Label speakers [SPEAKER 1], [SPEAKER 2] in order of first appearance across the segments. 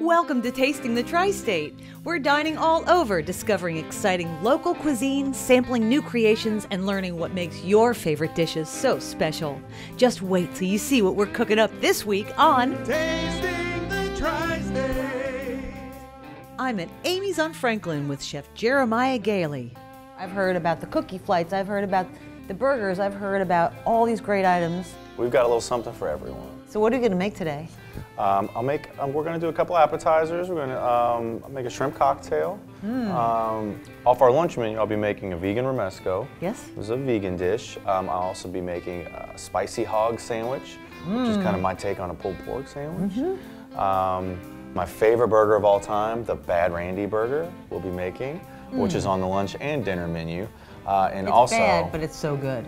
[SPEAKER 1] Welcome to Tasting the Tri-State. We're dining all over, discovering exciting local cuisine, sampling new creations, and learning what makes your favorite dishes so special. Just wait till you see what we're cooking up this week on
[SPEAKER 2] Tasting the Tri-State.
[SPEAKER 1] I'm at Amy's on Franklin with Chef Jeremiah Gailey. I've heard about the cookie flights, I've heard about the burgers, I've heard about all these great items.
[SPEAKER 3] We've got a little something for everyone.
[SPEAKER 1] So what are you going to make today?
[SPEAKER 3] We're going to do a couple appetizers. We're going to make a shrimp cocktail. Off our lunch menu, I'll be making a vegan Romaco.
[SPEAKER 1] Yes.
[SPEAKER 3] This is a vegan dish. I'll also be making a Spicy Hog sandwich, which is kind of my take on a pulled pork sandwich. My favorite burger of all time, the Bad Randy burger, we'll be making, which is on the lunch and dinner menu. And
[SPEAKER 1] It's
[SPEAKER 3] also,
[SPEAKER 1] bad, but it's so good.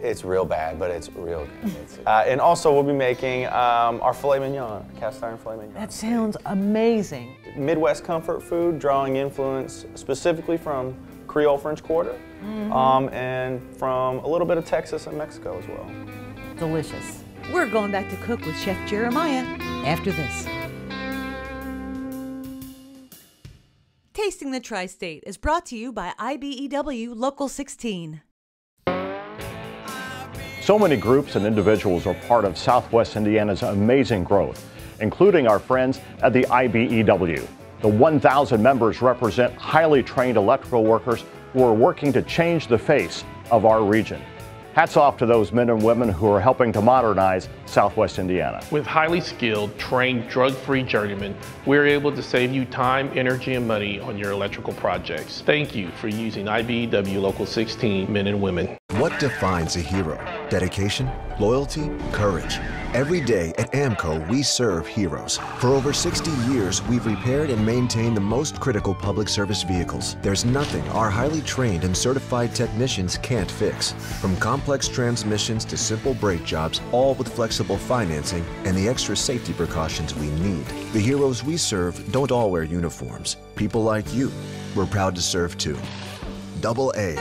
[SPEAKER 3] It's real bad, but it's real good. And also we'll be making our filet mignon, cast iron filet mignon.
[SPEAKER 1] That sounds amazing.
[SPEAKER 3] Midwest comfort food, drawing influence specifically from Creole French Quarter, and from a little bit of Texas and Mexico as well.
[SPEAKER 1] Delicious. We're going back to cook with Chef Jeremiah after this. Tasting the Tri-State is brought to you by IBEW Local 16.
[SPEAKER 4] So many groups and individuals are part of Southwest Indiana's amazing growth, including our friends at the IBEW. The 1,000 members represent highly trained electrical workers who are working to change the face of our region. Hats off to those men and women who are helping to modernize Southwest Indiana.
[SPEAKER 5] With highly skilled, trained, drug-free journeymen, we're able to save you time, energy, and money on your electrical projects. Thank you for using IBEW Local 16 men and women.
[SPEAKER 6] What defines a hero? Dedication, loyalty, courage. Every day at AMCO, we serve heroes. For over 60 years, we've repaired and maintained the most critical public service vehicles. There's nothing our highly trained and certified technicians can't fix. From complex transmissions to simple brake jobs, all with flexible financing and the extra safety precautions we need. The heroes we serve don't all wear uniforms. People like you, we're proud to serve too. AA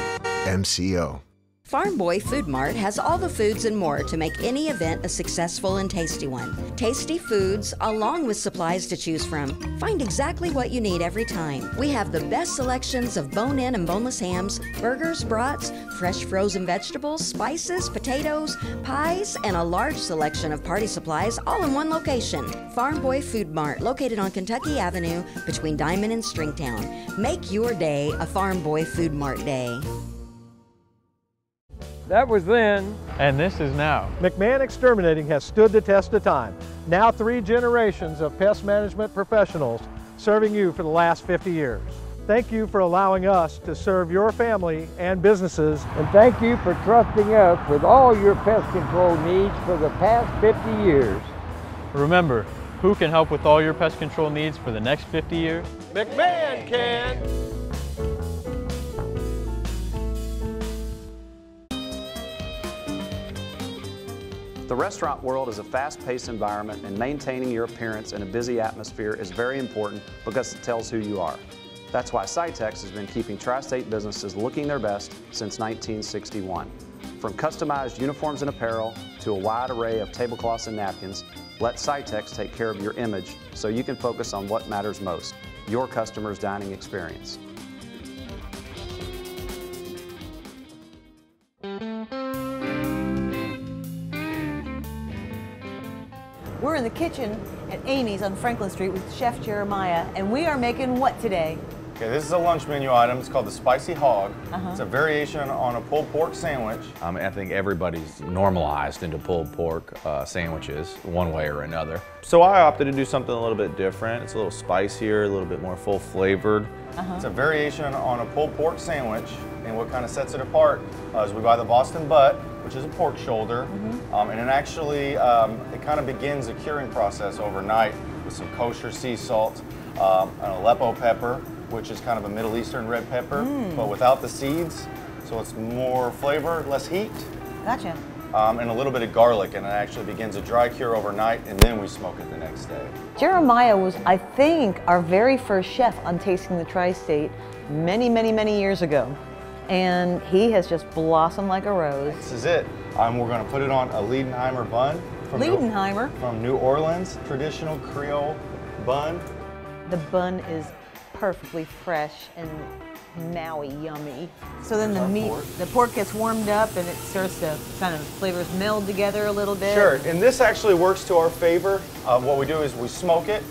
[SPEAKER 6] MCO.
[SPEAKER 7] Farm Boy Food Mart has all the foods and more to make any event a successful and tasty one. Tasty foods, along with supplies to choose from. Find exactly what you need every time. We have the best selections of bone-in and boneless hams, burgers, brats, fresh frozen vegetables, spices, potatoes, pies, and a large selection of party supplies all in one location. Farm Boy Food Mart, located on Kentucky Avenue between Diamond and Stringtown. Make your day a Farm Boy Food Mart day.
[SPEAKER 8] That was then.
[SPEAKER 9] And this is now.
[SPEAKER 8] McMahon Exterminating has stood the test of time. Now 3 generations of pest management professionals serving you for the last 50 years. Thank you for allowing us to serve your family and businesses.
[SPEAKER 9] And thank you for trusting us with all your pest control needs for the past 50 years. Remember, who can help with all your pest control needs for the next 50 years?
[SPEAKER 8] McMahon can!
[SPEAKER 10] The restaurant world is a fast-paced environment, and maintaining your appearance in a busy atmosphere is very important because it tells who you are. That's why Cytex has been keeping tri-state businesses looking their best since 1961. From customized uniforms and apparel to a wide array of tablecloths and napkins, let Cytex take care of your image so you can focus on what matters most, your customers' dining experience.
[SPEAKER 1] We're in the kitchen at Amy's on Franklin Street with Chef Jeremiah, and we are making what today?
[SPEAKER 3] Okay, this is a lunch menu item. It's called the Spicy Hog. It's a variation on a pulled pork sandwich.
[SPEAKER 11] I think everybody's normalized into pulled pork sandwiches one way or another.
[SPEAKER 3] So I opted to do something a little bit different. It's a little spicier, a little bit more full flavored. It's a variation on a pulled pork sandwich, and what kind of sets it apart is we buy the Boston butt, which is a pork shoulder, and it actually, it kind of begins a curing process overnight with some kosher sea salt, an Aleppo pepper, which is kind of a Middle Eastern red pepper, but without the seeds, so it's more flavor, less heat.
[SPEAKER 1] Gotcha.
[SPEAKER 3] And a little bit of garlic, and it actually begins a dry cure overnight, and then we smoke it the next day.
[SPEAKER 1] Jeremiah was, I think, our very first chef on Tasting the Tri-State many, many, many years ago. And he has just blossomed like a rose.
[SPEAKER 3] This is it. We're going to put it on a Liedenheimer bun. From New Orleans, traditional Creole bun.
[SPEAKER 1] The bun is perfectly fresh and Maui yummy. So then the pork gets warmed up and it starts to kind of flavors meld together a little bit.
[SPEAKER 3] Sure, and this actually works to our favor. What we do is we smoke it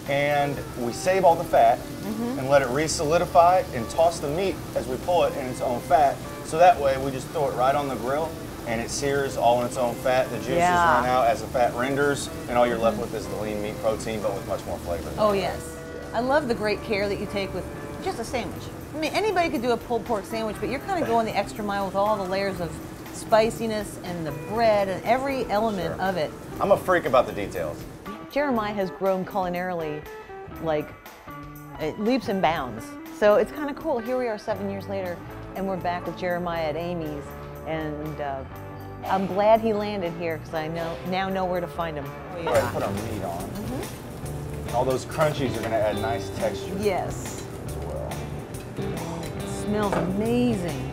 [SPEAKER 3] and we save all the fat and let it re-solidify and toss the meat as we pull it in its own fat. So that way we just throw it right on the grill and it sears all in its own fat. The juices run out as the fat renders, and all you're left with is the lean meat protein, but with much more flavor.
[SPEAKER 1] Oh yes. I love the great care that you take with just a sandwich. I mean, anybody could do a pulled pork sandwich, but you're kind of going the extra mile with all the layers of spiciness and the bread and every element of it.
[SPEAKER 3] I'm a freak about the details.
[SPEAKER 1] Jeremiah has grown culinarily like leaps and bounds. So it's kind of cool. Here we are 7 years later, and we're back with Jeremiah at Amy's, and I'm glad he landed here because I now know where to find him.
[SPEAKER 3] Go ahead and put our meat on. All those crunchies are going to add nice texture.
[SPEAKER 1] Yes.
[SPEAKER 3] As well.
[SPEAKER 1] It smells amazing.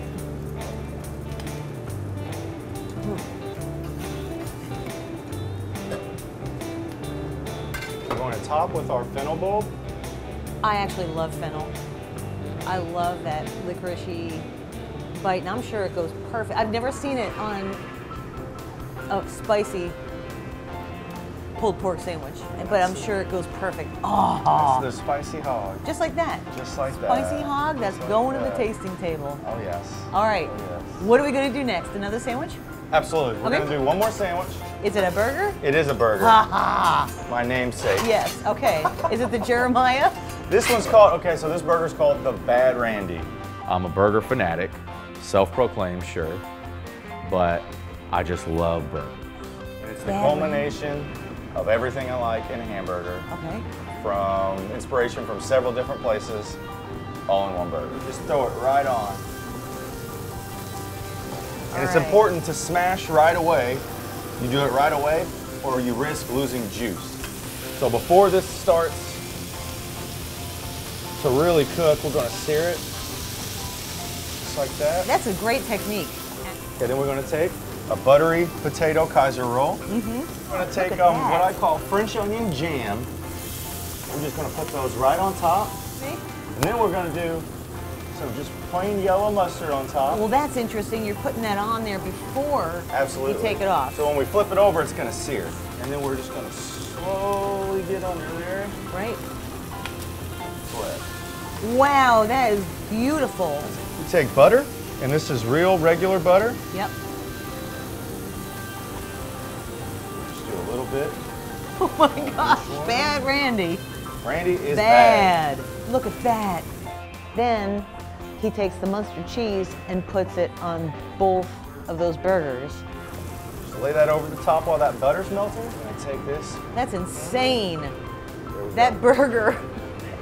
[SPEAKER 3] We're going to top with our fennel bulb.
[SPEAKER 1] I actually love fennel. I love that licoricey bite, and I'm sure it goes perfect. I've never seen it on a spicy pulled pork sandwich, but I'm sure it goes perfect. Oh,
[SPEAKER 3] that's the Spicy Hog.
[SPEAKER 1] Just like that.
[SPEAKER 3] Just like that.
[SPEAKER 1] Spicy Hog, that's going to the tasting table.
[SPEAKER 3] Oh yes.
[SPEAKER 1] All right.
[SPEAKER 3] Oh, yes.
[SPEAKER 1] What are we going to do next? Another sandwich?
[SPEAKER 3] Absolutely. We're going to do one more sandwich.
[SPEAKER 1] Is it a burger?
[SPEAKER 3] It is a burger.
[SPEAKER 1] Ha ha.
[SPEAKER 3] My namesake.
[SPEAKER 1] Yes. Okay. Is it the Jeremiah?
[SPEAKER 3] This one's called, okay, so this burger's called the Bad Randy.
[SPEAKER 11] I'm a burger fanatic, self-proclaimed, sure, but I just love burgers.
[SPEAKER 3] And it's the culmination of everything I like in a hamburger.
[SPEAKER 1] Okay.
[SPEAKER 3] From inspiration from several different places, all in one burger. Just throw it right on. And it's important to smash right away. You do it right away, or you risk losing juice. So before this starts to really cook, we're going to sear it, just like that.
[SPEAKER 1] That's a great technique.
[SPEAKER 3] Okay, then we're going to take a buttery potato Kaiser roll. We're going to take what I call French onion jam. We're just going to put those right on top.
[SPEAKER 1] See?
[SPEAKER 3] And then we're going to do some just plain yellow mustard on top.
[SPEAKER 1] Well, that's interesting. You're putting that on there before
[SPEAKER 3] Absolutely.
[SPEAKER 1] you take it off.
[SPEAKER 3] So when we flip it over, it's going to sear. And then we're just going to slowly get under there.
[SPEAKER 1] Right.
[SPEAKER 3] Flip.
[SPEAKER 1] Wow, that is beautiful.
[SPEAKER 3] We take butter, and this is real regular butter.
[SPEAKER 1] Yep.
[SPEAKER 3] Just do a little bit.
[SPEAKER 1] Oh my gosh, Bad Randy.
[SPEAKER 3] Randy is
[SPEAKER 1] bad. Look at that. Then he takes the Munster cheese and puts it on both of those burgers.
[SPEAKER 3] Just lay that over the top while that butter's melting, and take this.
[SPEAKER 1] That's insane. That burger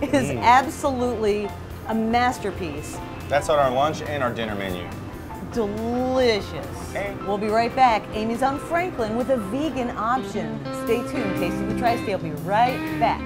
[SPEAKER 1] is absolutely a masterpiece.
[SPEAKER 3] That's on our lunch and our dinner menu.
[SPEAKER 1] Delicious.
[SPEAKER 3] Okay.
[SPEAKER 1] We'll be right back. Amy's on Franklin with a vegan option. Stay tuned. Tasting the Tri-State. I'll be right back.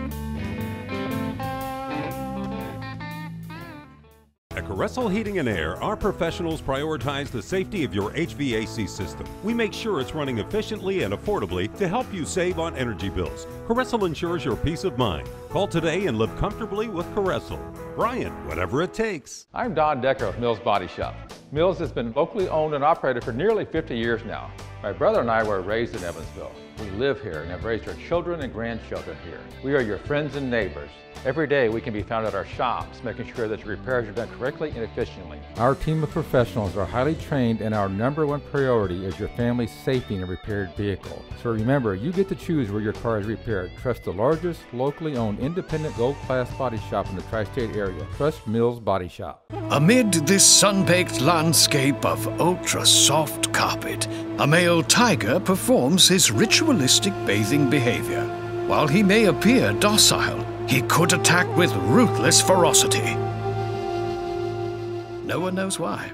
[SPEAKER 12] At Caressel Heating and Air, our professionals prioritize the safety of your HVAC system. We make sure it's running efficiently and affordably to help you save on energy bills. Caressel ensures your peace of mind. Call today and live comfortably with Caressel. Brian, whatever it takes.
[SPEAKER 9] I'm Don Decker of Mills Body Shop. Mills has been locally owned and operated for nearly 50 years now. My brother and I were raised in Evansville. We live here and have raised our children and grandchildren here. We are your friends and neighbors. Every day we can be found at our shops, making sure that your repairs are done correctly and efficiently. Our team of professionals are highly trained, and our #1 priority is your family's safety in a repaired vehicle. So remember, you get to choose where your car is repaired. Trust the largest, locally owned, independent gold-class body shop in the Tri-State area. Trust Mills Body Shop.
[SPEAKER 13] Amid this sun-baked landscape of ultra-soft carpet, a male tiger performs his ritualistic bathing behavior. While he may appear docile, he could attack with ruthless ferocity. No one knows why.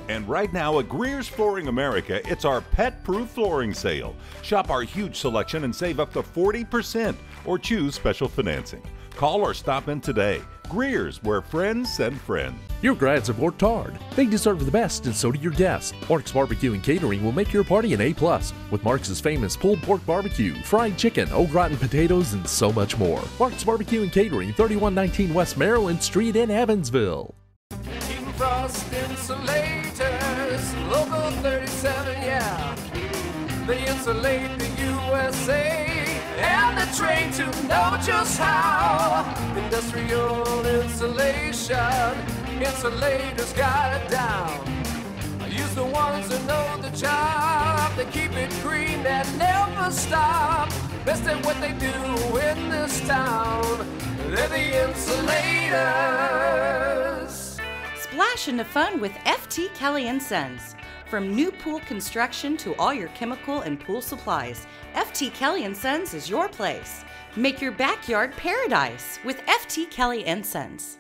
[SPEAKER 12] And right now at Greer's Flooring America, it's our pet-proof flooring sale. Shop our huge selection and save up to 40% or choose special financing. Call or stop in today. Greer's, where friends send friends.
[SPEAKER 14] Your grads have worked hard. They deserve the best, and so do your guests. Mark's Barbecue and Catering will make your party an A+, with Mark's famous pulled pork barbecue, fried chicken, au gratin potatoes, and so much more. Mark's Barbecue and Catering, 3119 West Maryland Street in Evansville.
[SPEAKER 2] Heating frost insulators, local 37, yeah. They insulate the USA and they're trained to know just how. Industrial insulation, insulators got it down. I use the ones that know the job. They keep it green and never stop. Best at what they do in this town. They're the insulators.
[SPEAKER 15] Splash into fun with FT Kelly & Sons. From new pool construction to all your chemical and pool supplies, FT Kelly & Sons is your place. Make your backyard paradise with FT Kelly & Sons.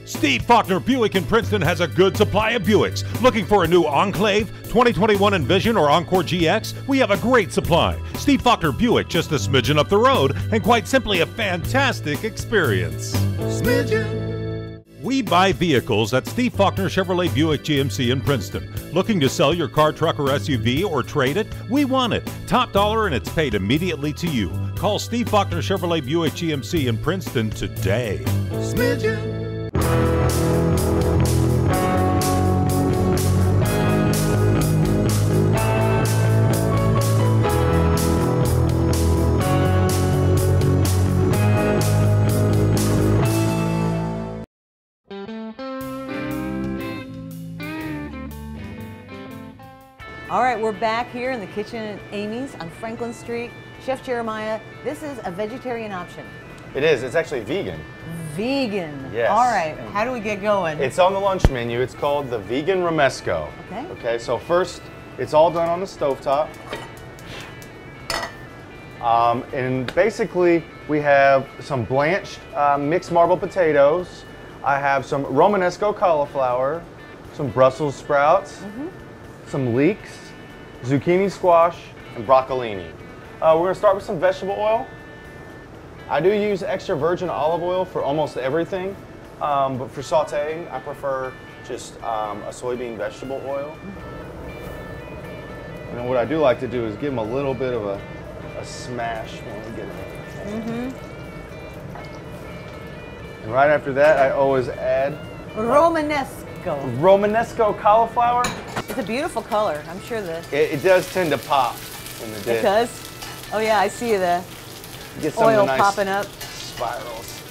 [SPEAKER 12] Steve Faulkner Buick in Princeton has a good supply of Buicks. Looking for a new Enclave, 2021 Envision, or Encore GX? We have a great supply. Steve Faulkner Buick, just a smidgen up the road, and quite simply a fantastic experience.
[SPEAKER 2] Smidgen.
[SPEAKER 12] We buy vehicles at Steve Faulkner Chevrolet Buick GMC in Princeton. Looking to sell your car, truck, or SUV or trade it? We want it. Top dollar, and it's paid immediately to you. Call Steve Faulkner Chevrolet Buick GMC in Princeton today.
[SPEAKER 2] Smidgen.
[SPEAKER 1] All right, we're back here in the kitchen at Amy's on Franklin Street. Chef Jeremiah, this is a vegetarian option.
[SPEAKER 3] It is. It's actually vegan.
[SPEAKER 1] Vegan.
[SPEAKER 3] Yes.
[SPEAKER 1] All right, how do we get going?
[SPEAKER 3] It's on the lunch menu. It's called the Vegan Romaco.
[SPEAKER 1] Okay.
[SPEAKER 3] Okay, so first, it's all done on the stovetop. And basically, we have some blanched mixed marble potatoes. I have some Romanesco cauliflower, some Brussels sprouts, some leeks, zucchini squash, and broccolini. We're going to start with some vegetable oil. I do use extra virgin olive oil for almost everything, but for sauteing, I prefer just a soybean vegetable oil. And then what I do like to do is give them a little bit of a smash when we get it. And right after that, I always add Romanesco cauliflower.
[SPEAKER 1] It's a beautiful color. I'm sure
[SPEAKER 3] It does tend to pop in the dish.
[SPEAKER 1] it does. Oh yeah, I see the
[SPEAKER 3] Get some
[SPEAKER 1] oil
[SPEAKER 3] of the nice
[SPEAKER 1] popping up.
[SPEAKER 3] spirals.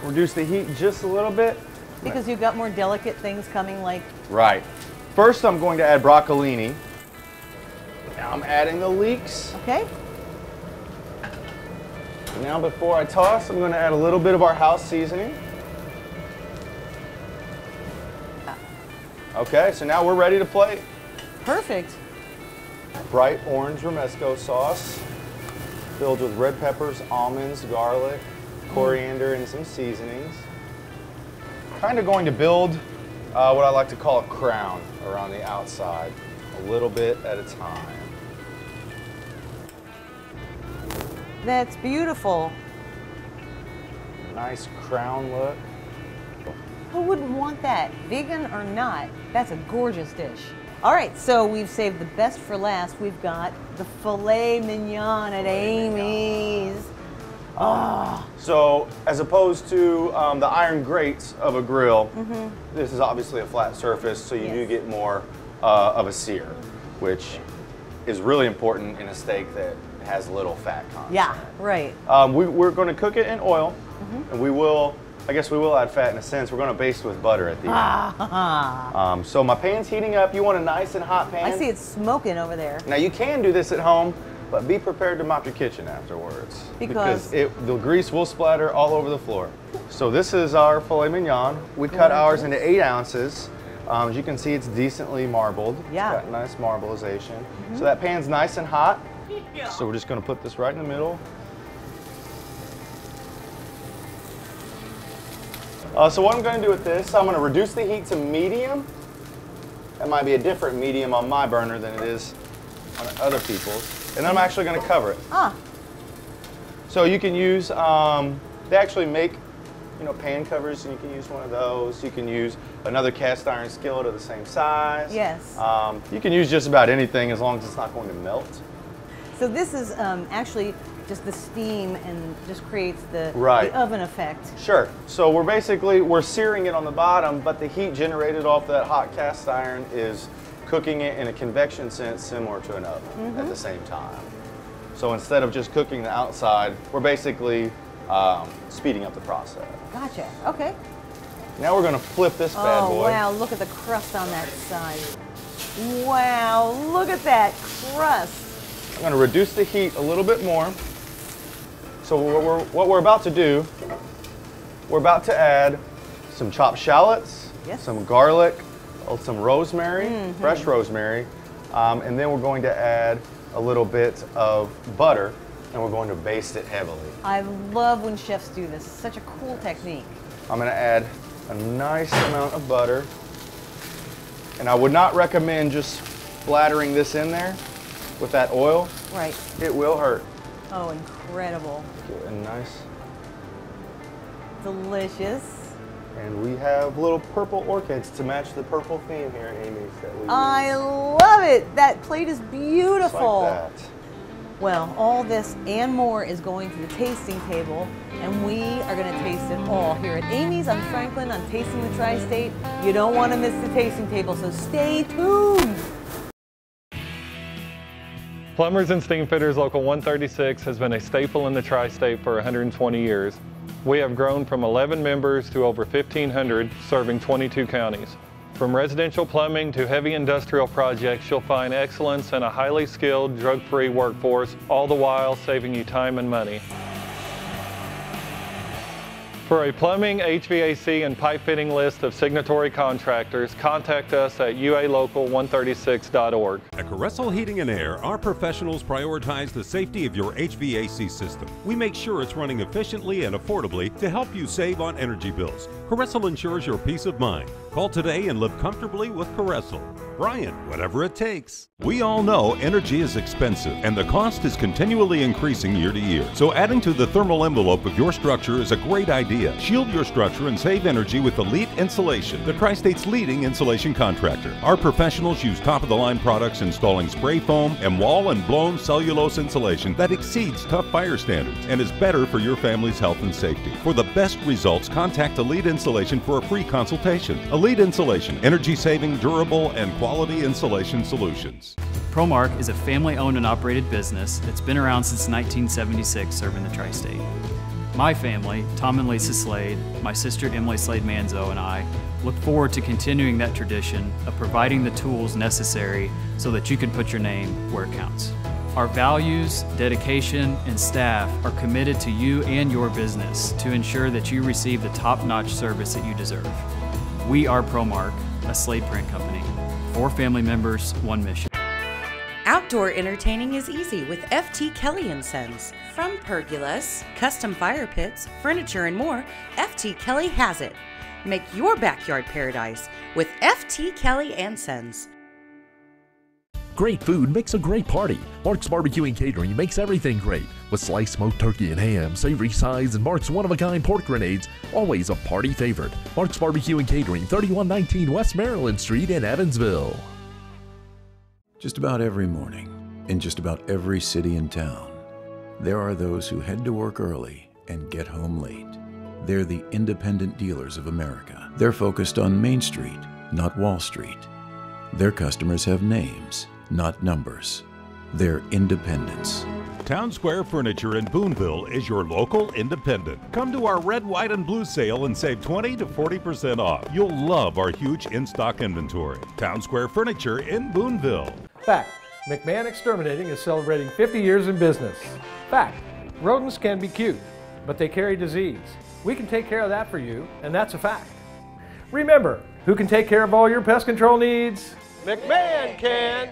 [SPEAKER 3] Reduce the heat just a little bit.
[SPEAKER 1] Because you've got more delicate things coming, like
[SPEAKER 3] Right. First, I'm going to add broccolini. Now I'm adding the leeks.
[SPEAKER 1] Okay.
[SPEAKER 3] Now before I toss, I'm going to add a little bit of our house seasoning. Okay, so now we're ready to plate.
[SPEAKER 1] Perfect.
[SPEAKER 3] Bright orange romesco sauce, filled with red peppers, almonds, garlic, coriander, and some seasonings. Kind of going to build what I like to call a crown around the outside, a little bit at a time.
[SPEAKER 1] That's beautiful.
[SPEAKER 3] Nice crown look.
[SPEAKER 1] Who wouldn't want that? Vegan or not, that's a gorgeous dish. All right, so we've saved the best for last. We've got the filet mignon at Amy's. Oh.
[SPEAKER 3] So as opposed to the iron grates of a grill, this is obviously a flat surface, so you do get more of a sear, which is really important in a steak that has little fat content.
[SPEAKER 1] Yeah, right.
[SPEAKER 3] We're going to cook it in oil, and we will, I guess we will add fat in a sense. We're going to baste with butter at the end. So my pan's heating up. You want a nice and hot pan?
[SPEAKER 1] I see it smoking over there.
[SPEAKER 3] Now you can do this at home, but be prepared to mop your kitchen afterwards.
[SPEAKER 1] Because
[SPEAKER 3] the grease will splatter all over the floor. So this is our filet mignon. We cut ours into 8 ounces. As you can see, it's decently marbled.
[SPEAKER 1] Yeah.
[SPEAKER 3] It's got nice marbleization. So that pan's nice and hot. So we're just going to put this right in the middle. So what I'm going to do with this, I'm going to reduce the heat to medium. That might be a different medium on my burner than it is on other people's. And I'm actually going to cover it. So you can use They actually make, you know, pan covers, and you can use one of those. You can use another cast iron skillet of the same size.
[SPEAKER 1] Yes.
[SPEAKER 3] You can use just about anything as long as it's not going to melt.
[SPEAKER 1] So this is actually just the steam and just creates the oven effect.
[SPEAKER 3] Sure. So we're searing it on the bottom, but the heat generated off that hot cast iron is cooking it in a convection sense similar to an oven at the same time. So instead of just cooking the outside, we're basically speeding up the process.
[SPEAKER 1] Gotcha. Okay.
[SPEAKER 3] Now we're going to flip this bad boy.
[SPEAKER 1] Oh, wow. Look at the crust on that side. Wow. Look at that crust.
[SPEAKER 3] I'm going to reduce the heat a little bit more. So what we're about to do, we're about to add some chopped shallots, some garlic, some rosemary, fresh rosemary, and then we're going to add a little bit of butter, and we're going to baste it heavily.
[SPEAKER 1] I love when chefs do this. Such a cool technique.
[SPEAKER 3] I'm going to add a nice amount of butter, and I would not recommend just splattering this in there with that oil.
[SPEAKER 1] Right.
[SPEAKER 3] It will hurt.
[SPEAKER 1] Oh, incredible.
[SPEAKER 3] Get a nice.
[SPEAKER 1] Delicious.
[SPEAKER 3] And we have little purple orchids to match the purple theme here at Amy's that we
[SPEAKER 1] I love it. That plate is beautiful.
[SPEAKER 3] Just like that.
[SPEAKER 1] Well, all this and more is going to the tasting table, and we are going to taste it all here at Amy's on Franklin on Tasting the Tri-State. You don't want to miss the tasting table, so stay tuned.
[SPEAKER 8] Plumbers and Steam Fitters Local 136 has been a staple in the Tri-State for 120 years. We have grown from 11 members to over 1,500, serving 22 counties. From residential plumbing to heavy industrial projects, you'll find excellence in a highly skilled, drug-free workforce, all the while saving you time and money. For a plumbing, HVAC, and pipe fitting list of signatory contractors, contact us at ualocal136.org.
[SPEAKER 12] At Caressel Heating and Air, our professionals prioritize the safety of your HVAC system. We make sure it's running efficiently and affordably to help you save on energy bills. Caressel ensures your peace of mind. Call today and live comfortably with Caressel. Brian, whatever it takes. We all know energy is expensive and the cost is continually increasing year to year. So adding to the thermal envelope of your structure is a great idea. Shield your structure and save energy with Elite Insulation, the Tri-State's leading insulation contractor. Our professionals use top-of-the-line products installing spray foam and wall and blown cellulose insulation that exceeds tough fire standards and is better for your family's health and safety. For the best results, contact Elite Insulation for a free consultation. Elite Insulation, energy-saving, durable, and quality insulation solutions.
[SPEAKER 16] ProMark is a family-owned and operated business that's been around since 1976, serving the Tri-State. My family, Tom and Lisa Slade, my sister Emily Slade Manzo, and I look forward to continuing that tradition of providing the tools necessary so that you can put your name where it counts. Our values, dedication, and staff are committed to you and your business to ensure that you receive the top-notch service that you deserve. We are ProMark, a Slade print company. 4 family members, 1 mission.
[SPEAKER 15] Outdoor entertaining is easy with FT Kelly & Sons. From pergolas, custom fire pits, furniture, and more, FT Kelly has it. Make your backyard paradise with FT Kelly & Sons.
[SPEAKER 14] Great food makes a great party. Mark's Barbecue and Catering makes everything great. With sliced smoked turkey and ham, savory sides, and Mark's one-of-a-kind pork grenades, always a party favorite. Mark's Barbecue and Catering, 3119 West Maryland Street in Evansville.
[SPEAKER 17] Just about every morning, in just about every city and town, there are those who head to work early and get home late. They're the independent dealers of America. They're focused on Main Street, not Wall Street. Their customers have names, not numbers. They're independents.
[SPEAKER 12] Town Square Furniture in Boonville is your local independent. Come to our red, white, and blue sale and save 20 to 40% off. You'll love our huge in-stock inventory. Town Square Furniture in Boonville.
[SPEAKER 8] Fact, McMahon Exterminating is celebrating 50 years in business. Fact, rodents can be cute, but they carry disease. We can take care of that for you, and that's a fact. Remember, who can take care of all your pest control needs? McMahon can!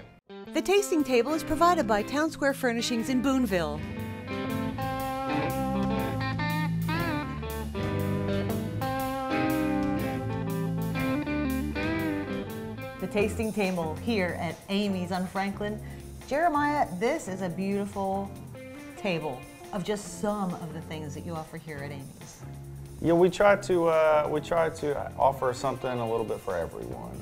[SPEAKER 1] The tasting table is provided by Town Square Furnishings in Boonville. The tasting table here at Amy's on Franklin. Jeremiah, this is a beautiful table. of just some of the things that you offer here at Amy's?
[SPEAKER 3] Yeah, we try to offer something a little bit for everyone.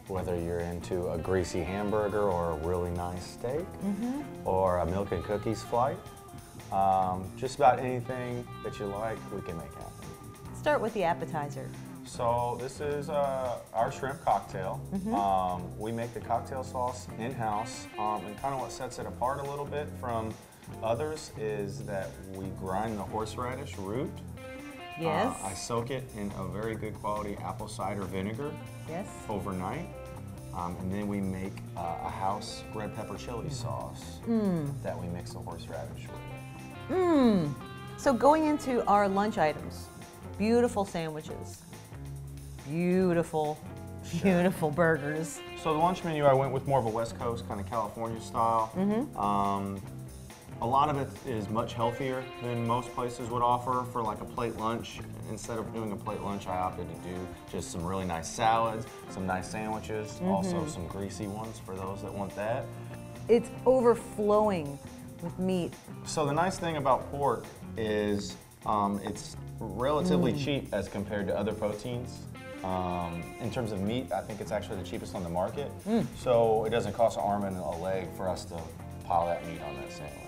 [SPEAKER 3] Whether you're into a greasy hamburger or a really nice steak, or a milk and cookies flight, just about anything that you like, we can make happen.
[SPEAKER 1] Start with the appetizer.
[SPEAKER 3] So this is our shrimp cocktail. We make the cocktail sauce in-house, and kind of what sets it apart a little bit from others is that we grind the horseradish root.
[SPEAKER 1] Yes.
[SPEAKER 3] I soak it in a very good quality apple cider vinegar.
[SPEAKER 1] Yes.
[SPEAKER 3] Overnight. And then we make a house red pepper chili sauce that we mix the horseradish with.
[SPEAKER 1] So going into our lunch items, beautiful sandwiches, beautiful burgers.
[SPEAKER 3] So the lunch menu, I went with more of a West Coast kind of California style. A lot of it is much healthier than most places would offer for like a plate lunch. Instead of doing a plate lunch, I opted to do just some really nice salads, some nice sandwiches, also some greasy ones for those that want that.
[SPEAKER 1] It's overflowing with meat.
[SPEAKER 3] So the nice thing about pork is it's relatively cheap as compared to other proteins. In terms of meat, I think it's actually the cheapest on the market. So it doesn't cost an arm and a leg for us to pile that meat on that sandwich.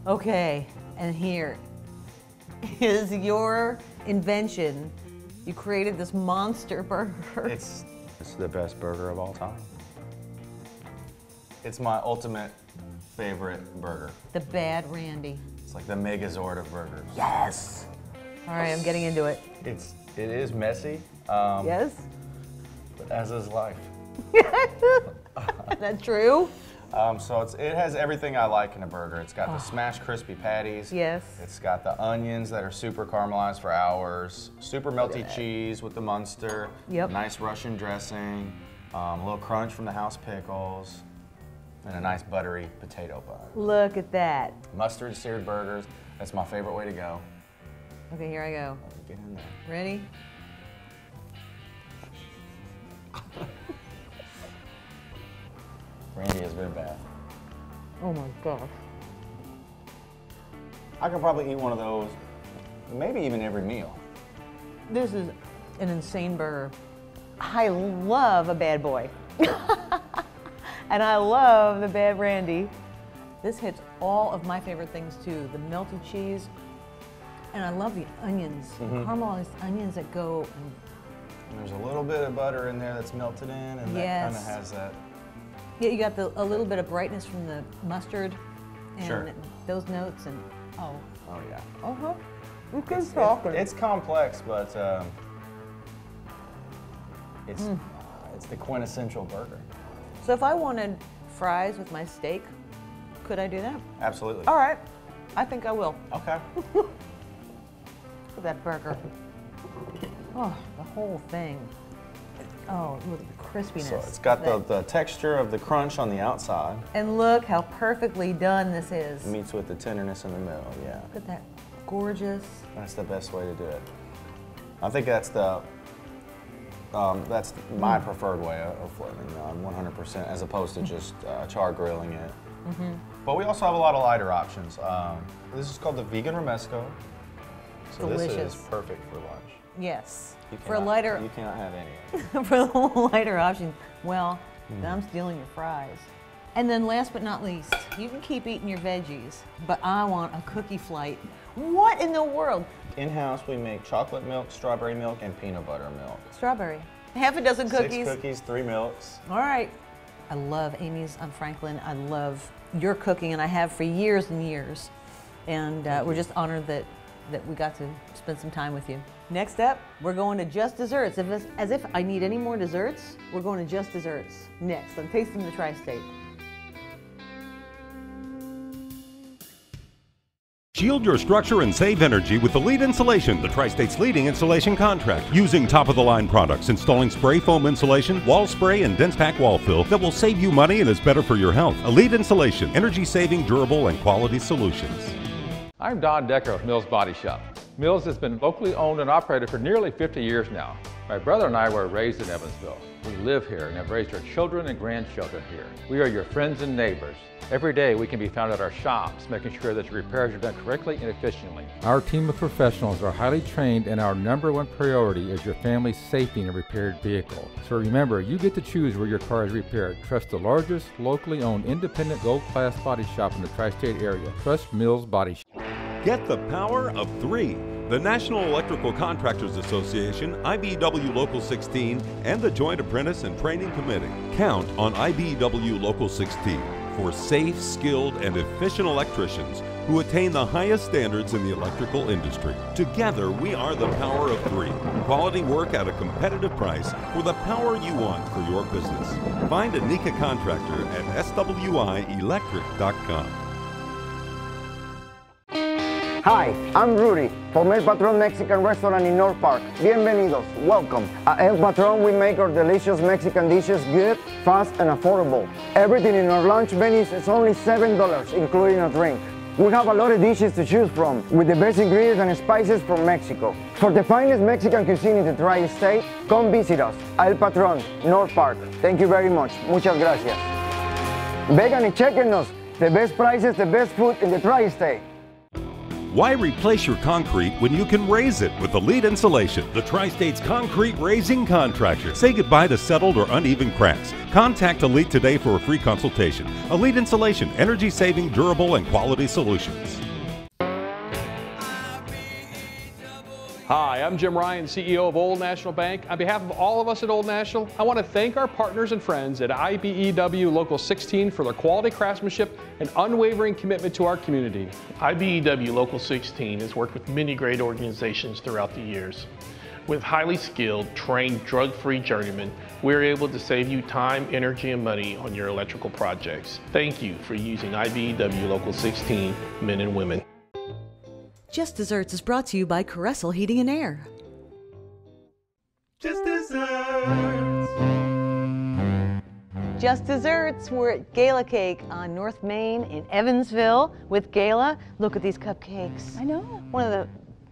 [SPEAKER 1] Okay, and here is your invention. You created this monster burger.
[SPEAKER 3] It's the best burger of all time. It's my ultimate favorite burger.
[SPEAKER 1] The Bad Randy.
[SPEAKER 3] It's like the Megazord of burgers.
[SPEAKER 1] Yes! All right, I'm getting into it.
[SPEAKER 3] It is messy.
[SPEAKER 1] Yes?
[SPEAKER 3] But as is life.
[SPEAKER 1] Is that true?
[SPEAKER 3] So it has everything I like in a burger. It's got the smashed crispy patties.
[SPEAKER 1] Yes.
[SPEAKER 3] It's got the onions that are super caramelized for hours. Super melty cheese with the Munster.
[SPEAKER 1] Yep.
[SPEAKER 3] Nice Russian dressing. A little crunch from the house pickles. And a nice buttery potato bun.
[SPEAKER 1] Look at that.
[SPEAKER 3] Mustard seared burgers. That's my favorite way to go.
[SPEAKER 1] Okay, here I go.
[SPEAKER 3] Get in there.
[SPEAKER 1] Ready?
[SPEAKER 3] Randy has been bad.
[SPEAKER 1] Oh my gosh.
[SPEAKER 3] I could probably eat one of those, maybe even every meal.
[SPEAKER 1] This is an insane burger. I love a bad boy. And I love the Bad Randy. This hits all of my favorite things too. The melty cheese, and I love the onions. The caramelized onions that go.
[SPEAKER 3] And there's a little bit of butter in there that's melted in, and that kind of has that.
[SPEAKER 1] Yeah, you got a little bit of brightness from the mustard and those notes, and
[SPEAKER 3] oh yeah.
[SPEAKER 1] You can talk.
[SPEAKER 3] It's complex, but it's the quintessential burger.
[SPEAKER 1] So if I wanted fries with my steak, could I do that?
[SPEAKER 3] Absolutely.
[SPEAKER 1] All right, I think I will.
[SPEAKER 3] Okay.
[SPEAKER 1] Look at that burger. Oh, the whole thing. Oh, look at the crispiness.
[SPEAKER 3] So it's got the texture of the crunch on the outside.
[SPEAKER 1] And look how perfectly done this is.
[SPEAKER 3] Meets with the tenderness in the middle, yeah.
[SPEAKER 1] Look at that, gorgeous.
[SPEAKER 3] That's the best way to do it. I think that's my preferred way of flavouring 100%, as opposed to just char grilling it. But we also have a lot of lighter options. This is called the Vegan Romaco. So
[SPEAKER 1] Delicious.
[SPEAKER 3] This is perfect for lunch.
[SPEAKER 1] Yes.
[SPEAKER 3] For a lighter, you cannot have any.
[SPEAKER 1] For the lighter option, well, then I'm stealing your fries. And then last but not least, you can keep eating your veggies, but I want a cookie flight. What in the world?
[SPEAKER 3] In-house, we make chocolate milk, strawberry milk, and peanut butter milk.
[SPEAKER 1] Strawberry. Half a dozen cookies.
[SPEAKER 3] 6 cookies, 3 milks.
[SPEAKER 1] All right. I love Amy's on Franklin. I love your cooking, and I have for years and years. And we're just honored that we got to spend some time with you. Next up, we're going to Just Desserts. As if I need any more desserts, we're going to Just Desserts. Next, I'm tasting the Tri-State.
[SPEAKER 12] Shield your structure and save energy with the Lead Insulation, the Tri-State's leading insulation contract. Using top-of-the-line products, installing spray foam insulation, wall spray, and dense pack wall fill that will save you money and is better for your health. Lead Insulation, energy-saving, durable, and quality solutions.
[SPEAKER 9] I'm Don Decker of Mills Body Shop. Mills has been locally owned and operated for nearly 50 years now. My brother and I were raised in Evansville. We live here and have raised our children and grandchildren here. We are your friends and neighbors. Every day we can be found at our shops, making sure that your repairs are done correctly and efficiently. Our team of professionals are highly trained, and our #1 priority is your family's safety in a repaired vehicle. So remember, you get to choose where your car is repaired. Trust the largest, locally owned, independent gold-class body shop in the tri-state area. Trust Mills Body Shop.
[SPEAKER 12] Get the power of 3. The National Electrical Contractors Association, IBEW Local 16, and the Joint Apprentice and Training Committee count on IBEW Local 16 for safe, skilled, and efficient electricians who attain the highest standards in the electrical industry. Together, we are the power of 3. Quality work at a competitive price for the power you want for your business. Find a NECA contractor at swielectric.com.
[SPEAKER 18] Hi, I'm Rudy from El Patron Mexican Restaurant in North Park. Bienvenidos, welcome. At El Patron, we make our delicious Mexican dishes good, fast, and affordable. Everything in our lunch menus is only $7, including a drink. We have a lot of dishes to choose from, with the best ingredients and spices from Mexico. For the finest Mexican cuisine in the tri-state, come visit us, El Patron, North Park. Thank you very much. Muchas gracias. Vegan y chequenos, the best prices, the best food in the tri-state.
[SPEAKER 12] Why replace your concrete when you can raise it with Elite Insulation, the Tri-State's concrete raising contractor? Say goodbye to settled or uneven cracks. Contact Elite today for a free consultation. Elite Insulation, energy-saving, durable, and quality solutions.
[SPEAKER 19] Hi, I'm Jim Ryan, CEO of Old National Bank. On behalf of all of us at Old National, I want to thank our partners and friends at IBEW Local 16 for their quality craftsmanship and unwavering commitment to our community.
[SPEAKER 5] IBEW Local 16 has worked with many great organizations throughout the years. With highly skilled, trained, drug-free journeymen, we're able to save you time, energy, and money on your electrical projects. Thank you for using IBEW Local 16 men and women.
[SPEAKER 1] Just Desserts is brought to you by Caressel Heating and Air.
[SPEAKER 2] Just Desserts.
[SPEAKER 1] Just Desserts. We're at Gala Cake on North Main in Evansville with Gala. Look at these cupcakes.
[SPEAKER 20] I know.
[SPEAKER 1] One of the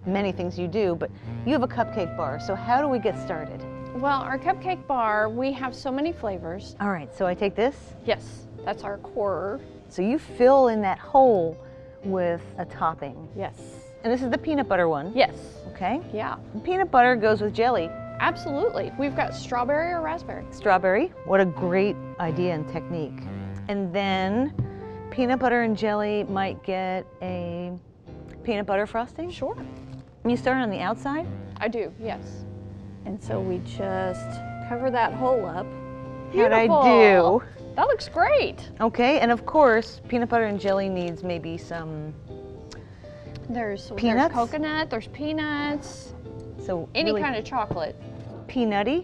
[SPEAKER 1] many things you do, but you have a cupcake bar. So how do we get started?
[SPEAKER 20] Well, our cupcake bar, we have so many flavors.
[SPEAKER 1] All right, so I take this?
[SPEAKER 20] Yes, that's our core.
[SPEAKER 1] So you fill in that hole with a topping.
[SPEAKER 20] Yes.
[SPEAKER 1] And this is the peanut butter one?
[SPEAKER 20] Yes.
[SPEAKER 1] Okay.
[SPEAKER 20] Yeah.
[SPEAKER 1] And peanut butter goes with jelly.
[SPEAKER 20] Absolutely. We've got strawberry or raspberry.
[SPEAKER 1] Strawberry. What a great idea and technique. And then peanut butter and jelly might get a peanut butter frosting?
[SPEAKER 20] Sure.
[SPEAKER 1] And you start on the outside?
[SPEAKER 20] I do, yes. And so we just cover that hole up.
[SPEAKER 1] How'd I
[SPEAKER 20] Beautiful.
[SPEAKER 1] do?
[SPEAKER 20] That looks great.
[SPEAKER 1] Okay, and of course, peanut butter and jelly needs maybe some
[SPEAKER 20] There's
[SPEAKER 1] peanuts?
[SPEAKER 20] There's coconut, there's peanuts.
[SPEAKER 1] So
[SPEAKER 20] any
[SPEAKER 1] really
[SPEAKER 20] kind of chocolate.
[SPEAKER 1] Peanutty.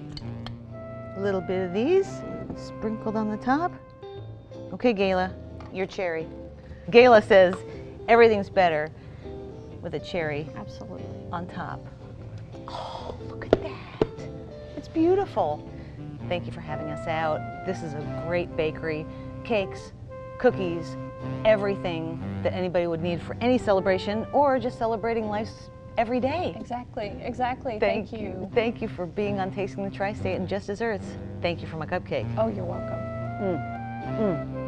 [SPEAKER 1] A little bit of these sprinkled on the top. Okay, Gayla, your cherry. Gayla says everything's better with a cherry.
[SPEAKER 20] Absolutely.
[SPEAKER 1] On top. Oh, look at that. It's beautiful. Thank you for having us out. This is a great bakery. Cakes, cookies, everything that anybody would need for any celebration or just celebrating life's every day.
[SPEAKER 20] Exactly, exactly.
[SPEAKER 1] Thank you. Thank you for being on Tasting the Tri-State and Just Desserts. Thank you for my cupcake.
[SPEAKER 20] Oh, you're welcome.